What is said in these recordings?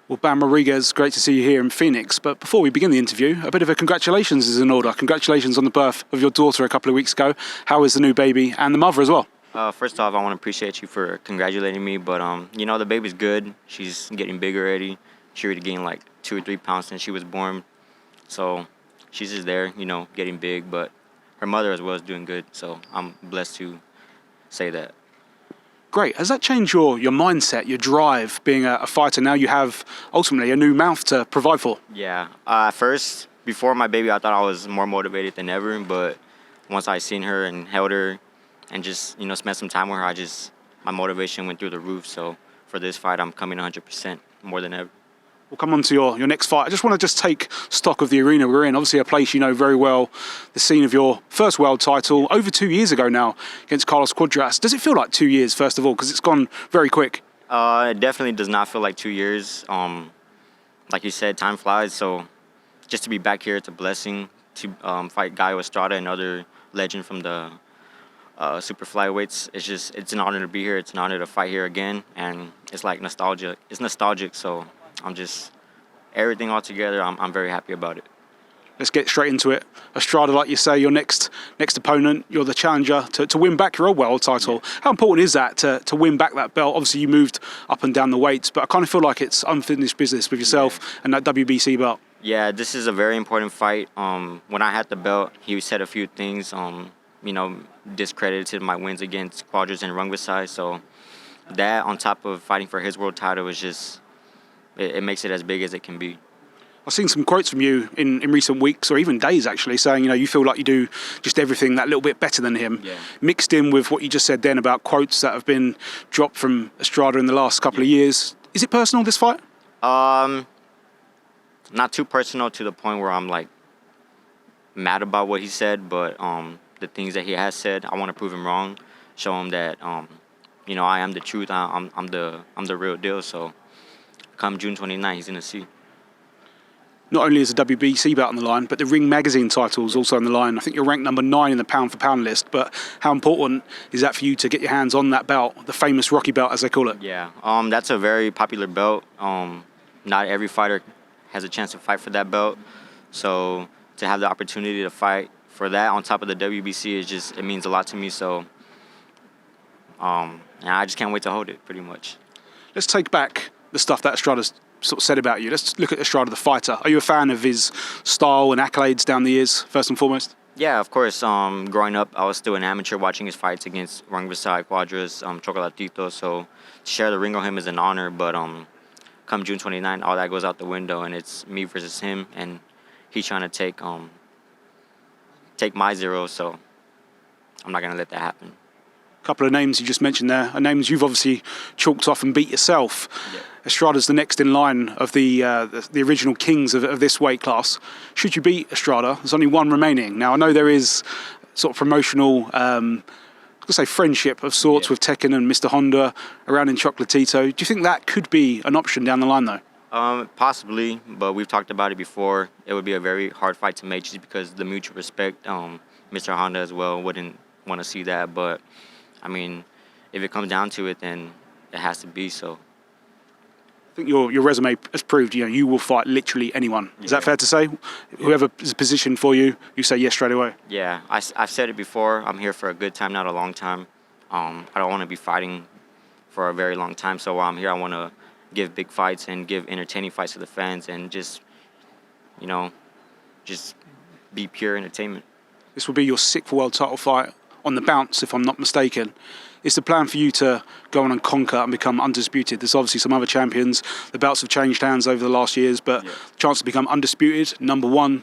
Well, Bam Rodriguez, great to see you here in Phoenix. But before we begin the interview, a bit of a congratulations is in order. Congratulations on the birth of your daughter a couple of weeks ago. How is the new baby and the mother as well? First off, I want to appreciate you for congratulating me. But, the baby's good. She's getting big already. She already gained like 2 or 3 pounds since she was born. So she's just there, getting big. But her mother as well is doing good. So I'm blessed to say that. Great. Has that changed your mindset, your drive, being a fighter? Now you have, ultimately, a new mouth to provide for. Yeah. At first, before my baby, I thought I was more motivated than ever. But once I seen her and held her and just, spent some time with her, my motivation went through the roof. So for this fight, I'm coming 100% more than ever. We'll come on to your next fight. I just want to take stock of the arena we're in. Obviously, a place you know very well, the scene of your first world title over 2 years ago now against Carlos Cuadras. Does it feel like 2 years, first of all? Because it's gone very quick. It definitely does not feel like 2 years. Like you said, time flies. So just to be back here, it's a blessing to fight Gallo, Estrada, another legend from the super flyweights. It's an honor to be here. It's an honor to fight here again. And it's like nostalgia. It's nostalgic, so everything all together, I'm very happy about it. Let's get straight into it. Estrada, like you say, your next opponent, you're the challenger to win back your old world title. Yeah. How important is that to win back that belt? Obviously, you moved up and down the weights, but I kind of feel like it's unfinished business with yourself and that WBC belt. Yeah, this is a very important fight. When I had the belt, he said a few things, discredited my wins against Cuadras and Rungvisai. So that, on top of fighting for his world title, is just... It makes it as big as it can be. I've seen some quotes from you in recent weeks or even days actually saying, you feel like you do just everything that little bit better than him. Yeah. Mixed in with what you just said then about quotes that have been dropped from Estrada in the last couple of years. Is it personal, this fight? Not too personal to the point where I'm like mad about what he said, but the things that he has said, I want to prove him wrong, show him that I am the truth. I'm the real deal. So come June 29th, he's going to see. Not only is the WBC belt on the line, but the Ring Magazine title is also on the line. I think you're ranked number 9 in the pound-for-pound list, but how important is that for you to get your hands on that belt, the famous Rocky belt, as they call it? Yeah, that's a very popular belt. Not every fighter has a chance to fight for that belt. So to have the opportunity to fight for that on top of the WBC, it means a lot to me. So and I just can't wait to hold it, pretty much. Let's take back the stuff that Estrada's sort of said about you. Let's look at Estrada, the fighter. Are you a fan of his style and accolades down the years, first and foremost? Yeah, of course. Growing up, I was still an amateur watching his fights against Rungvisai, Cuadras, Chocolatito. So to share the ring with him is an honor. But come June 29th, all that goes out the window, and it's me versus him, and he's trying to take my 0. So I'm not gonna let that happen. Couple of names you just mentioned there are names you've obviously chalked off and beat yourself. Yeah. Estrada's the next in line of the original kings of this weight class. Should you beat Estrada, there's only one remaining. Now, I know there is sort of promotional, friendship of sorts with Tekken and Mr. Honda around in Chocolatito. Do you think that could be an option down the line, though? Possibly, but we've talked about it before. It would be a very hard fight to make just because the mutual respect. Mr. Honda as well wouldn't want to see that, but I mean, if it comes down to it, then it has to be so. I think your resume has proved, you will fight literally anyone. Is that fair to say? Whoever is positioned for you, you say yes straight away. Yeah, I've said it before. I'm here for a good time, not a long time. I don't want to be fighting for a very long time. So while I'm here, I want to give big fights and give entertaining fights to the fans and just be pure entertainment. This will be your 6th world title fight on the bounce, if I'm not mistaken. Is the plan for you to go on and conquer and become undisputed? There's obviously some other champions. The belts have changed hands over the last years, but the chance to become undisputed, number 1,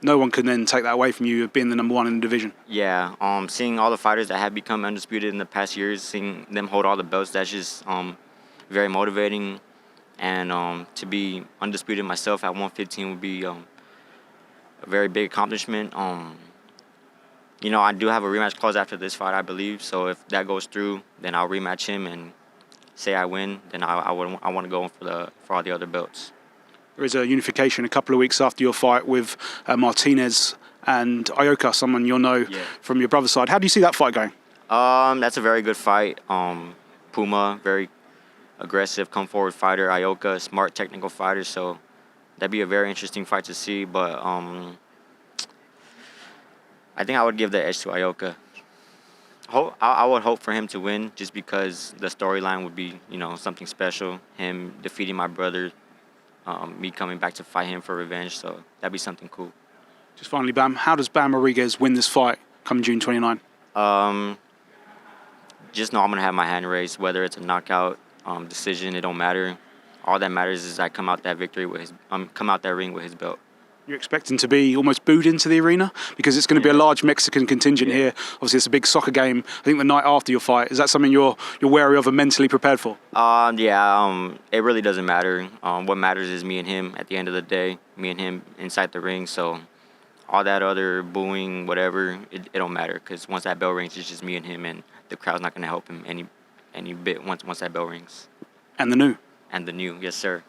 no one can then take that away from you of being the number 1 in the division. Yeah, seeing all the fighters that have become undisputed in the past years, seeing them hold all the belts, that's just very motivating. And to be undisputed myself at 115 would be a very big accomplishment. I do have a rematch clause after this fight, I believe. So if that goes through, then I'll rematch him and say I win. Then I want to go for all the other belts. There is a unification a couple of weeks after your fight with Martinez and Ioka, someone you'll know from your brother's side. How do you see that fight going? That's a very good fight. Puma, very aggressive, come-forward fighter. Ioka, a smart, technical fighter. So that'd be a very interesting fight to see. But I think I would give the edge to Ioka. I would hope for him to win just because the storyline would be, something special. Him defeating my brother, me coming back to fight him for revenge. So that'd be something cool. Just finally, Bam, how does Bam Rodriguez win this fight come June 29? Just know I'm going to have my hand raised, whether it's a knockout decision, it don't matter. All that matters is I come out that ring with his belt. You're expecting to be almost booed into the arena because it's going to be a large Mexican contingent here. Obviously, it's a big soccer game. I think the night after your fight, is that something you're wary of and mentally prepared for? It really doesn't matter. What matters is me and him at the end of the day, me and him inside the ring. So all that other booing, whatever, it don't matter because once that bell rings, it's just me and him, and the crowd's not going to help him any bit once that bell rings. And the new. And the new, yes, sir.